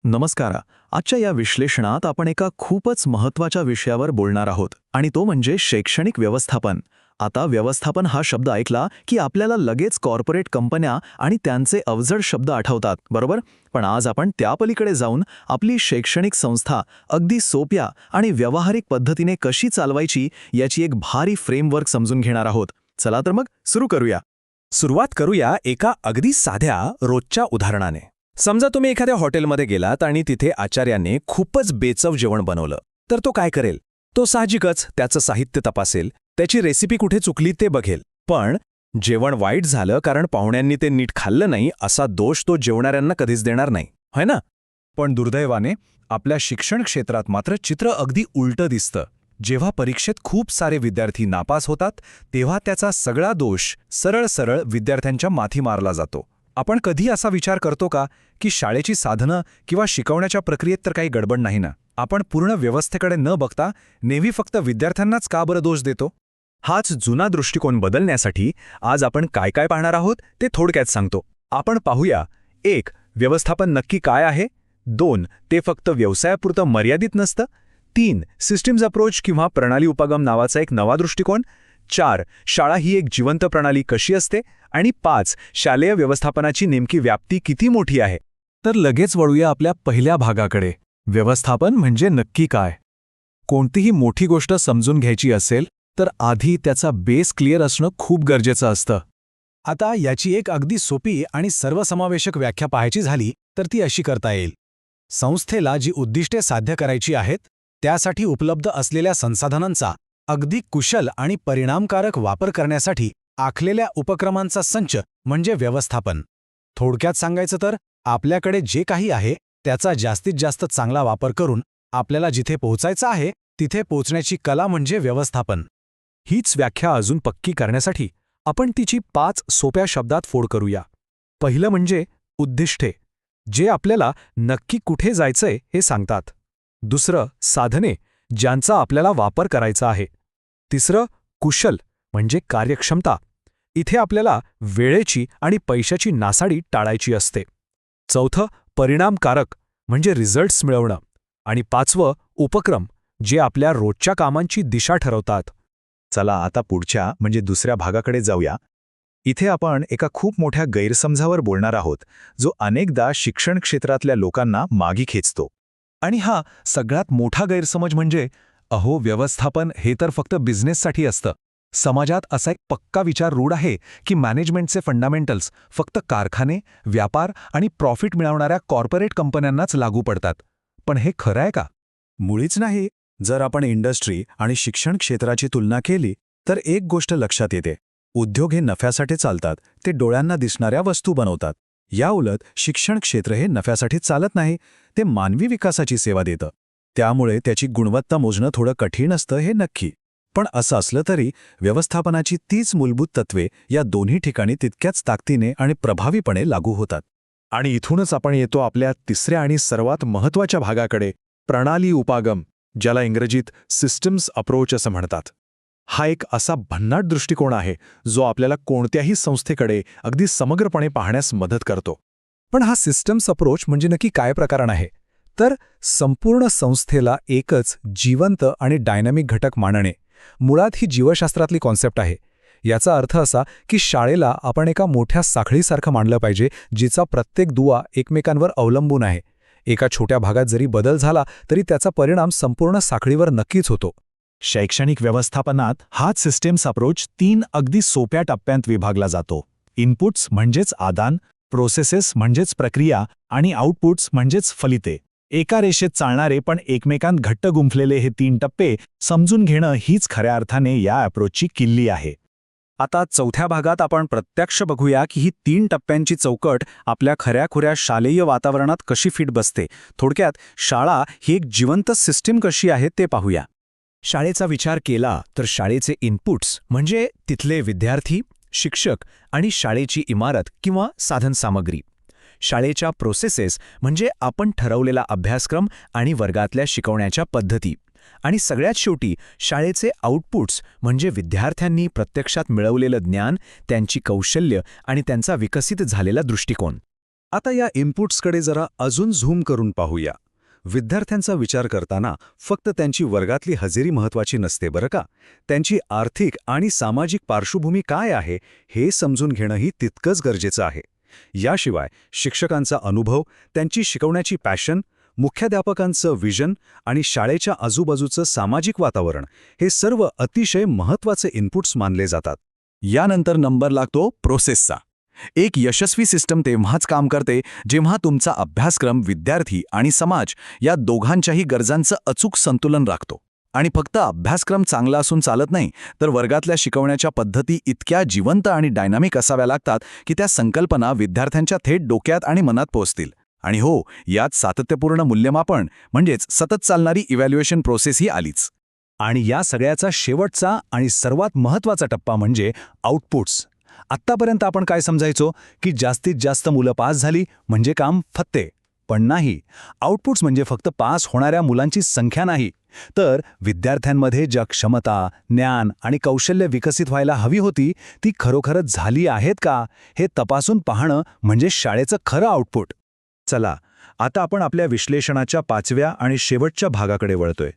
नमस्कार. आजच्या या विश्लेषणात आपण एका खूपच महत्त्वाच्या विषयावर बोलणार आहोत आणि तो म्हणजे शैक्षणिक व्यवस्थापन. आता व्यवस्थापन हा शब्द ऐकला की आपल्याला लगेच कॉर्पोरेट कंपन्या आणि त्यांचे अवजड शब्द आठवतात, बरोबर? पण आज आपण त्या पलीकडे जाऊन आपली शैक्षणिक संस्था अगदी सोप्या आणि व्यावहारिक पद्धतीने कशी चालवायची याची एक भारी फ्रेमवर्क समजून घेणार आहोत. चला तर मग सुरू करूया. सुरुवात करूया एका अगदी साध्या रोजच्या उदाहरणाने. समजा तुम्ही एखाद्या हॉटेलमध्ये गेलात आणि तिथे आचार्याने खूपच बेचव जेवण बनवलं, तर तो काय करेल? तो साहजिकच त्याचं साहित्य तपासेल, त्याची रेसिपी कुठे चुकली ते बघेल. पण जेवण वाईट झालं कारण पाहुण्यांनी ते नीट खाल्लं नाही असा दोष तो जेवणाऱ्यांना कधीच देणार नाही, है ना? पण दुर्दैवाने आपल्या शिक्षण क्षेत्रात मात्र चित्र अगदी उलटं दिसतं. जेव्हा परीक्षेत खूप सारे विद्यार्थी नापास होतात, तेव्हा त्याचा सगळा दोष सरळ सरळ विद्यार्थ्यांच्या माथी मारला जातो. आपण कधी असा विचार करतो का की शाळेची साधनं किंवा शिकवण्याच्या प्रक्रियेत तर काही गडबड नाही ना? आपण पूर्ण व्यवस्थेकडे न बघता नेहमी फक्त विद्यार्थ्यांनाच का बरं दोष देतो? हाच जुना दृष्टिकोन बदलण्यासाठी आज आपण काय काय पाहणार आहोत ते थोडक्यात सांगतो. आपण पाहूया 1. व्यवस्थापन नक्की काय आहे. 2. ते फक्त व्यवसायापुरतं मर्यादित नसतं. 3. सिस्टीम्स अप्रोच किंवा प्रणाली उपगम नावाचा एक नवा दृष्टिकोन. 4. शाळा ही एक जिवंत प्रणाली कशी असते. आणि 5. शालेय व्यवस्थापनाची नेमकी व्याप्ती किती मोठी आहे. तर लगेच वळूया आपल्या पहिल्या भागाकडे. व्यवस्थापन म्हणजे नक्की काय? कोणतीही मोठी गोष्ट समजून घ्यायची असेल तर आधी त्याचा बेस क्लिअर असणं खूप गरजेचं असतं. आता याची एक अगदी सोपी आणि सर्वसमावेशक व्याख्या पाहायची झाली तर ती अशी करता येईल. संस्थेला जी उद्दिष्टे साध्य करायची आहेत त्यासाठी उपलब्ध असलेल्या संसाधनांचा अगदी कुशल आणि परिणामकारक वापर करण्यासाठी आखलेल्या उपक्रमांचा संच म्हणजे व्यवस्थापन. थोडक्यात सांगायचं तर आपल्याकडे जे काही आहे त्याचा जास्तीत जास्त चांगला वापर करून आपल्याला जिथे पोहोचायचं आहे तिथे पोहोचण्याची कला म्हणजे व्यवस्थापन. हीच व्याख्या अजून पक्की करण्यासाठी आपण तिची 5 सोप्या शब्दात फोड करूया. पहिलं म्हणजे उद्दिष्टे, जे आपल्याला नक्की कुठे जायचंय हे सांगतात. दुसरं साधने, ज्यांचा आपल्याला वापर करायचा आहे. तिसरं कुशल म्हणजे कार्यक्षमता, इथे आपल्याला वेळेची आणि पैशाची नासाडी टाळायची असते. चौथं परिणामकारक म्हणजे रिझल्ट्स मिळवणं. आणि 5वं उपक्रम, जे आपल्या रोजच्या कामांची दिशा ठरवतात. चला आता पुढच्या म्हणजे दुसऱ्या भागाकडे जाऊया. इथे आपण एका खूप मोठ्या गैरसमजावर बोलणार आहोत, जो अनेकदा शिक्षण क्षेत्रातल्या लोकांना मागे खेचतो. आणि हा सगळ्यात मोठा गैरसमज म्हणजे व्यवस्थापन हे तर फक्त बिझनेससाठी असतं. समाजात असा एक पक्का विचार रूढ आहे की मॅनेजमेंटचे फंडामेंटल्स फक्त कारखाने, व्यापार आणि प्रॉफिट मिळवणाऱ्या कॉर्पोरेट कंपन्यांनाच लागू पडतात. पण हे खरं आहे का? मुळीच नाही. जर आपण इंडस्ट्री आणि शिक्षण क्षेत्राची तुलना केली तर एक गोष्ट लक्षात येते. उद्योग हे नफ्यासाठी चालतात, ते डोळ्यांना दिसणाऱ्या वस्तू बनवतात. याउलट शिक्षण क्षेत्र हे नफ्यासाठी चालत नाही, ते मानवी विकासाची सेवा देतं. त्यामुळे त्याची गुणवत्ता मोजणं थोडं कठीण असतं हे नक्की. पण असं असलं तरी व्यवस्थापनाची तीच मूलभूत तत्वे या दोन्ही ठिकाणी तितक्याच ताकदीने आणि प्रभावीपणे लागू होतात. आणि इथूनच आपण येतो आपल्या तिसऱ्या आणि सर्वात महत्त्वाच्या भागाकडे, प्रणाली उपागम, ज्याला इंग्रजीत सिस्टम्स अप्रोच असं म्हणतात. हा एक असा भन्नाट दृष्टिकोन आहे जो आपल्याला कोणत्याही संस्थेकडे अगदी समग्रपणे पाहण्यास मदत करतो. पण हा सिस्टम्स अप्रोच म्हणजे नक्की काय प्रकरण आहे? तर संपूर्ण संस्थेला एकच जिवंत आणि डायनॅमिक घटक मानणे. मुळात ही जीवशास्त्रातली कॉन्सेप्ट आहे. याचा अर्थ असा की शाळेला आपण एका मोठ्या साखळीसारखं मानलं पाहिजे, जिचा प्रत्येक दुवा एकमेकांवर अवलंबून आहे. एका छोट्या भागात जरी बदल झाला तरी त्याचा परिणाम संपूर्ण साखळीवर नक्कीच होतो. शैक्षणिक व्यवस्थापनात हाच सिस्टम्स अप्रोच 3 अगदी सोप्या टप्प्यांत विभागला जातो. इनपुट्स म्हणजेच आदान, प्रोसेसेस म्हणजेच प्रक्रिया आणि आउटपुट्स म्हणजेच फलिते. एका रेषेत चालणारे पण एकमेकांत घट्ट गुंफलेले हे 3 टप्पे समजून घेणं हीच खऱ्या अर्थाने या अप्रोचची किल्ली आहे. आता चौथ्या भागात आपण प्रत्यक्ष बघूया की ही 3 टप्प्यांची चौकट आपल्या खऱ्याखुऱ्या शालेय वातावरणात कशी फिट बसते. थोडक्यात शाळा ही एक जिवंत सिस्टीम कशी आहे ते पाहूया. शाळेचा विचार केला तर शाळेचे इनपुट्स म्हणजे तिथले विद्यार्थी, शिक्षक आणि शाळेची इमारत किंवा साधनसामग्री. शाळेच्या प्रोसेसेस म्हणजे आपण ठरवलेला अभ्यासक्रम आणि वर्गातल्या शिकवण्याच्या पद्धती. आणि सगळ्यात शेवटी शाळेचे आउटपुट्स म्हणजे विद्यार्थ्यांनी प्रत्यक्षात मिळवलेलं ज्ञान, त्यांची कौशल्य आणि त्यांचा विकसित झालेला दृष्टिकोन. आता या इनपुट्सकडे जरा अजून झूम करून पाहूया. विद्यार्थ्यांचा विचार करताना फक्त त्यांची वर्गातली हजेरी महत्त्वाची नसते बरं का. त्यांची आर्थिक आणि सामाजिक पार्श्वभूमी काय आहे हे समजून घेणंही तितकंच गरजेचं आहे. याशिवाय शिक्षकांचा अनुभव, त्यांची शिकवण्याची पॅशन, मुख्याध्यापकांचं विजन आणि शाळेच्या आजूबाजूचं सामाजिक वातावरण हे सर्व अतिशय महत्त्वाचे इनपुट्स मानले जातात. यानंतर नंबर लागतो प्रोसेसचा. एक यशस्वी सिस्टम तेव्हाच काम करते जेव्हा तुमचा अभ्यासक्रम विद्यार्थी आणि समाज या दोघांच्याही गरजांचं अचूक संतुलन राखतो. आणि फक्त अभ्यासक्रम चांगला असून चालत नाही, तर वर्गातल्या शिकवण्याच्या पद्धती इतक्या जिवंत आणि डायनामिक असाव्या लागतात की त्या संकल्पना विद्यार्थ्यांच्या थेट डोक्यात आणि मनात पोहोचतील. आणि हो, यात सातत्यपूर्ण मूल्यमापन म्हणजेच सतत चालणारी इव्हॅल्युएशन प्रोसेस ही आलीच. आणि या सगळ्याचा शेवटचा आणि सर्वात महत्त्वाचा टप्पा म्हणजे आउटपुट्स. आत्तापर्यंत आपण काय समजायचो की जास्तीत जास्त मुलं पास झाली म्हणजे काम फत्ते. पण नाही, आउटपुट्स म्हणजे फक्त पास होणाऱ्या मुलांची संख्या नाही, तर विद्यार्थ्यांमध्ये ज्या क्षमता, ज्ञान आणि कौशल्य विकसित व्हायला हवी होती ती खरोखरच झाली आहेत का हे तपासून पाहणं म्हणजे शाळेचं खरं आउटपुट. चला, आता आपण आपल्या विश्लेषणाच्या 5व्या आणि शेवटच्या भागाकडे वळतोय.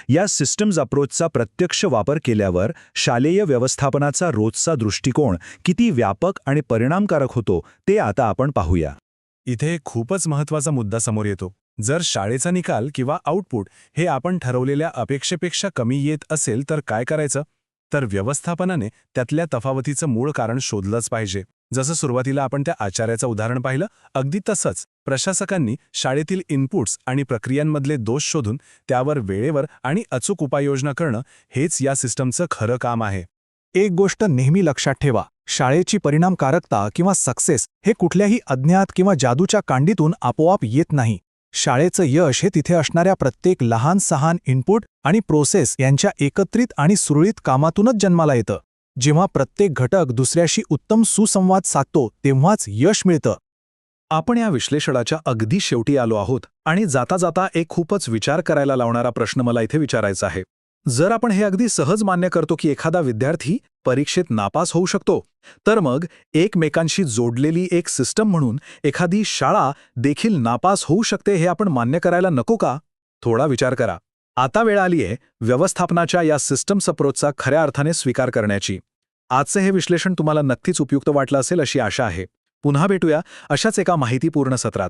या सिस्टम्स अप्रोचचा प्रत्यक्ष वापर केल्यावर शालेय व्यवस्थापनाचा रोजचा दृष्टिकोन किती व्यापक आणि परिणामकारक होतो ते आता आपण पाहूया. इथे खूपच महत्त्वाचा मुद्दा समोर येतो. जर शाळेचा निकाल किंवा आउटपुट हे आपण ठरवलेल्या अपेक्षेपेक्षा कमी येत असेल तर काय करायचं? तर व्यवस्थापनाने त्यातल्या तफावतीचं मूळ कारण शोधलंच पाहिजे. जसं सुरुवातीला आपण त्या आचार्याचं उदाहरण पाहिलं, अगदी तसंच प्रशासकांनी शाळेतील इनपुट्स आणि प्रक्रियांमधले दोष शोधून त्यावर वेळेवर आणि अचूक उपाययोजना करणं हेच या सिस्टमचं खरं काम आहे. एक गोष्ट नेहमी लक्षात ठेवा, शाळेची परिणामकारकता किंवा सक्सेस हे कुठल्याही अज्ञात किंवा जादूच्या कांडीतून आपोआप येत नाही. शाळेचं यश हे तिथे असणाऱ्या प्रत्येक लहान सहान इनपुट आणि प्रोसेस यांच्या एकत्रित आणि सुरळीत कामातूनच जन्माला येतं. जेव्हा प्रत्येक घटक दुसऱ्याशी उत्तम सुसंवाद साधतो तेव्हाच यश मिळतं. आपण या विश्लेषणाच्या अगदी शेवटी आलो आहोत आणि जाता जाता एक खूपच विचार करायला लावणारा प्रश्न मला इथे विचारायचा आहे. जर आपण हे अगदी सहज मान्य करतो की एखादा विद्यार्थी परीक्षेत नापास होऊ शकतो, तर मग एकमेकांशी जोडलेली एक सिस्टम म्हणून एखादी शाळा देखील नापास होऊ शकते हे आपण मान्य करायला नको का? थोडा विचार करा. आता वेळ आलीये व्यवस्थापनाच्या या सिस्टम्स अप्रोचचा खऱ्या अर्थाने स्वीकार करण्याची. आजचं हे विश्लेषण तुम्हाला नक्कीच उपयुक्त वाटलं असेल अशी आशा आहे. पुन्हा भेटूया अशाच एका माहितीपूर्ण सत्रात.